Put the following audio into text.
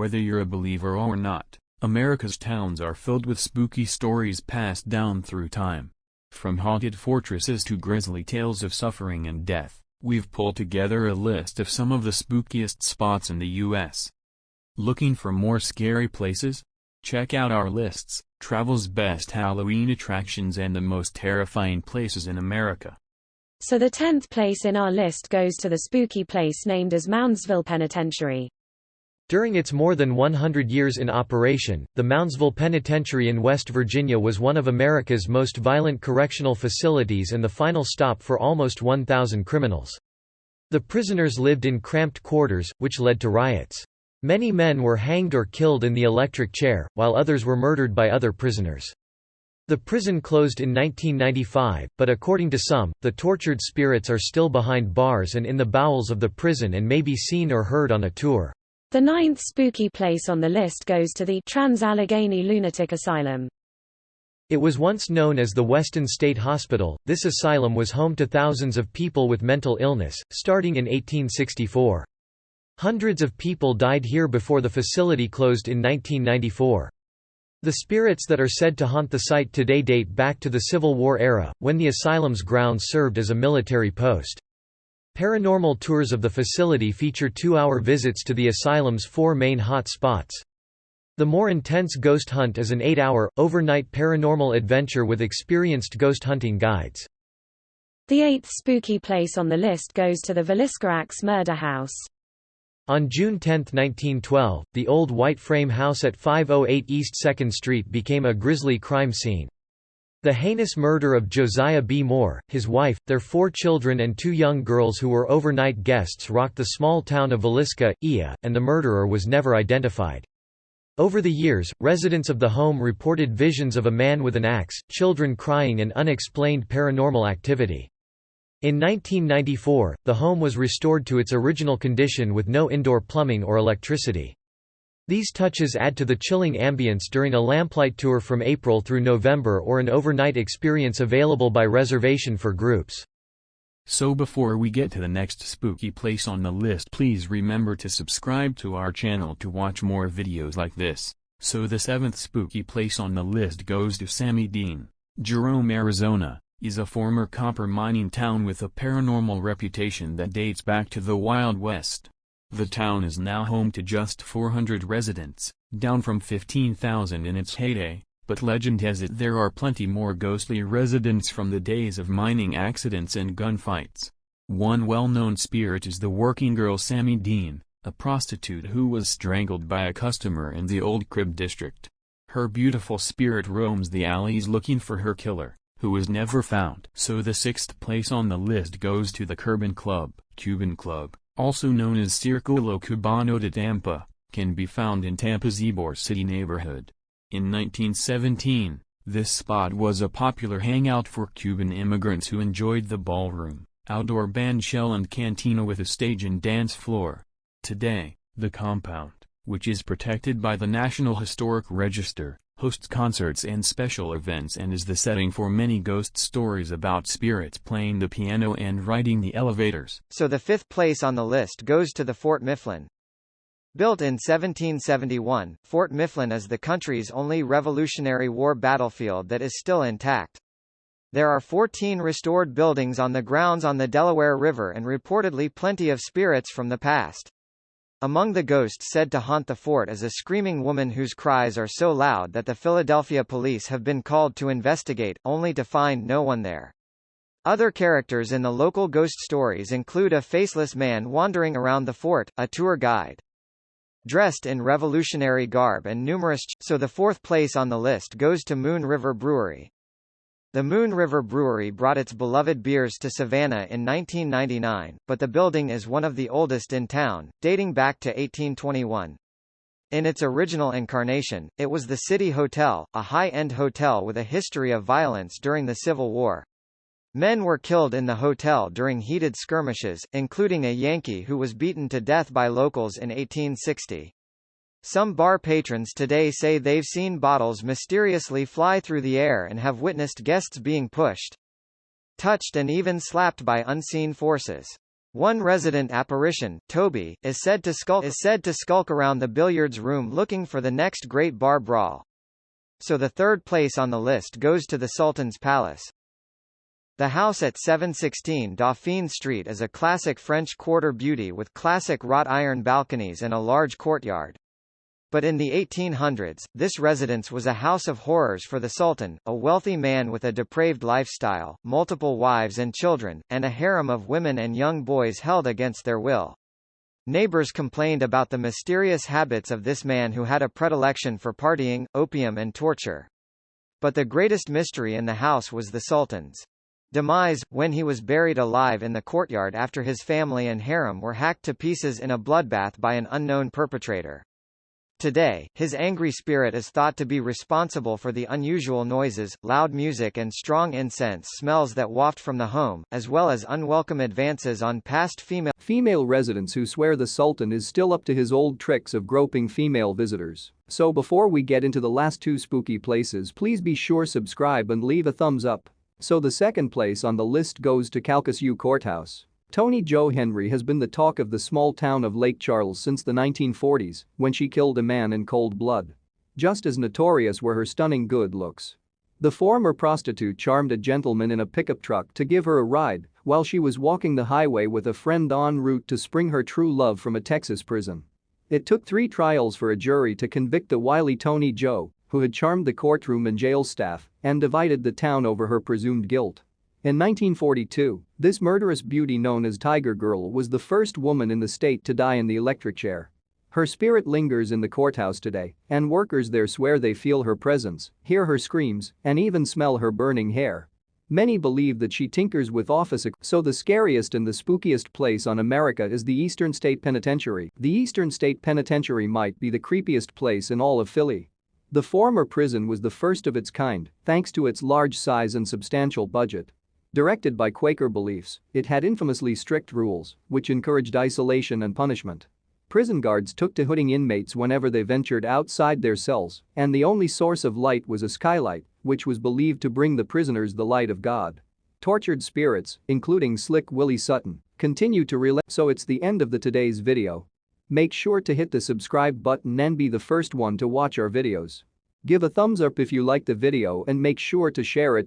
Whether you're a believer or not, America's towns are filled with spooky stories passed down through time. From haunted fortresses to grisly tales of suffering and death, we've pulled together a list of some of the spookiest spots in the U.S. Looking for more scary places? Check out our lists, travel's best Halloween attractions and the most terrifying places in America. So the 10th place in our list goes to the spooky place named as Moundsville Penitentiary. During its more than 100 years in operation, the Moundsville Penitentiary in West Virginia was one of America's most violent correctional facilities and the final stop for almost 1,000 criminals. The prisoners lived in cramped quarters, which led to riots. Many men were hanged or killed in the electric chair, while others were murdered by other prisoners. The prison closed in 1995, but according to some, the tortured spirits are still behind bars and in the bowels of the prison and may be seen or heard on a tour. The 9th spooky place on the list goes to the Trans-Allegheny Lunatic Asylum. It was once known as the Weston State Hospital. This asylum was home to thousands of people with mental illness, starting in 1864. Hundreds of people died here before the facility closed in 1994. The spirits that are said to haunt the site today date back to the Civil War era, when the asylum's grounds served as a military post. Paranormal tours of the facility feature 2-hour visits to the asylum's 4 main hot spots. The more intense ghost hunt is an 8-hour, overnight paranormal adventure with experienced ghost hunting guides. The 8th spooky place on the list goes to the Villisca Murder House. On June 10, 1912, the old white frame house at 508 East 2nd Street became a grisly crime scene. The heinous murder of Josiah B. Moore, his wife, their 4 children and 2 young girls who were overnight guests rocked the small town of Villisca, IA, and the murderer was never identified. Over the years, residents of the home reported visions of a man with an axe, children crying and unexplained paranormal activity. In 1994, the home was restored to its original condition with no indoor plumbing or electricity. These touches add to the chilling ambience during a lamplight tour from April through November or an overnight experience available by reservation for groups. So before we get to the next spooky place on the list, please remember to subscribe to our channel to watch more videos like this. So the 7th spooky place on the list goes to Sammy Dean. Jerome, Arizona, is a former copper mining town with a paranormal reputation that dates back to the Wild West. The town is now home to just 400 residents, down from 15,000 in its heyday, but legend has it there are plenty more ghostly residents from the days of mining accidents and gunfights. One well-known spirit is the working girl Sammy Dean, a prostitute who was strangled by a customer in the Old Crib district. Her beautiful spirit roams the alleys looking for her killer, who is never found. So the 6th place on the list goes to the Cuban Club, also known as Círculo Cubano de Tampa, can be found in Tampa's Ybor City neighborhood. In 1917, this spot was a popular hangout for Cuban immigrants who enjoyed the ballroom, outdoor bandshell and cantina with a stage and dance floor. Today, the compound, which is protected by the National Historic Register, hosts concerts and special events and is the setting for many ghost stories about spirits playing the piano and riding the elevators. So the 5th place on the list goes to the Fort Mifflin. Built in 1771, Fort Mifflin is the country's only Revolutionary War battlefield that is still intact. There are 14 restored buildings on the grounds on the Delaware River and reportedly plenty of spirits from the past. Among the ghosts said to haunt the fort is a screaming woman whose cries are so loud that the Philadelphia police have been called to investigate, only to find no one there. Other characters in the local ghost stories include a faceless man wandering around the fort, a tour guide dressed in Revolutionary garb and so the 4th place on the list goes to Moon River Brewery. The Moon River Brewery brought its beloved beers to Savannah in 1999, but the building is one of the oldest in town, dating back to 1821. In its original incarnation, it was the City Hotel, a high-end hotel with a history of violence during the Civil War. Men were killed in the hotel during heated skirmishes, including a Yankee who was beaten to death by locals in 1860. Some bar patrons today say they've seen bottles mysteriously fly through the air and have witnessed guests being pushed, touched and even slapped by unseen forces. One resident apparition, Toby, is said to skulk around the billiards room looking for the next great bar brawl. So the third place on the list goes to the Sultan's Palace. The house at 716 Dauphine Street is a classic French Quarter beauty with classic wrought iron balconies and a large courtyard. But in the 1800s, this residence was a house of horrors for the Sultan, a wealthy man with a depraved lifestyle, multiple wives and children, and a harem of women and young boys held against their will. Neighbors complained about the mysterious habits of this man who had a predilection for partying, opium and torture. But the greatest mystery in the house was the Sultan's demise, when he was buried alive in the courtyard after his family and harem were hacked to pieces in a bloodbath by an unknown perpetrator. Today, his angry spirit is thought to be responsible for the unusual noises, loud music and strong incense smells that waft from the home, as well as unwelcome advances on past female residents who swear the Sultan is still up to his old tricks of groping female visitors. So before we get into the last two spooky places, please be sure subscribe and leave a thumbs up. So the second place on the list goes to Calcasieu Courthouse. Toni Jo Henry has been the talk of the small town of Lake Charles since the 1940s, when she killed a man in cold blood. Just as notorious were her stunning good looks. The former prostitute charmed a gentleman in a pickup truck to give her a ride while she was walking the highway with a friend en route to spring her true love from a Texas prison. It took 3 trials for a jury to convict the wily Toni Jo, who had charmed the courtroom and jail staff and divided the town over her presumed guilt. In 1942, this murderous beauty known as Tiger Girl was the first woman in the state to die in the electric chair. Her spirit lingers in the courthouse today, and workers there swear they feel her presence, hear her screams, and even smell her burning hair. Many believe that she tinkers with office. So the scariest and the spookiest place on America is the Eastern State Penitentiary. The Eastern State Penitentiary might be the creepiest place in all of Philly. The former prison was the first of its kind, thanks to its large size and substantial budget. Directed by Quaker beliefs, it had infamously strict rules, which encouraged isolation and punishment. Prison guards took to hooting inmates whenever they ventured outside their cells, and the only source of light was a skylight, which was believed to bring the prisoners the light of God. Tortured spirits, including Slick Willie Sutton, continue to relent. So it's the end of today's video. Make sure to hit the subscribe button and be the first one to watch our videos. Give a thumbs up if you like the video and make sure to share it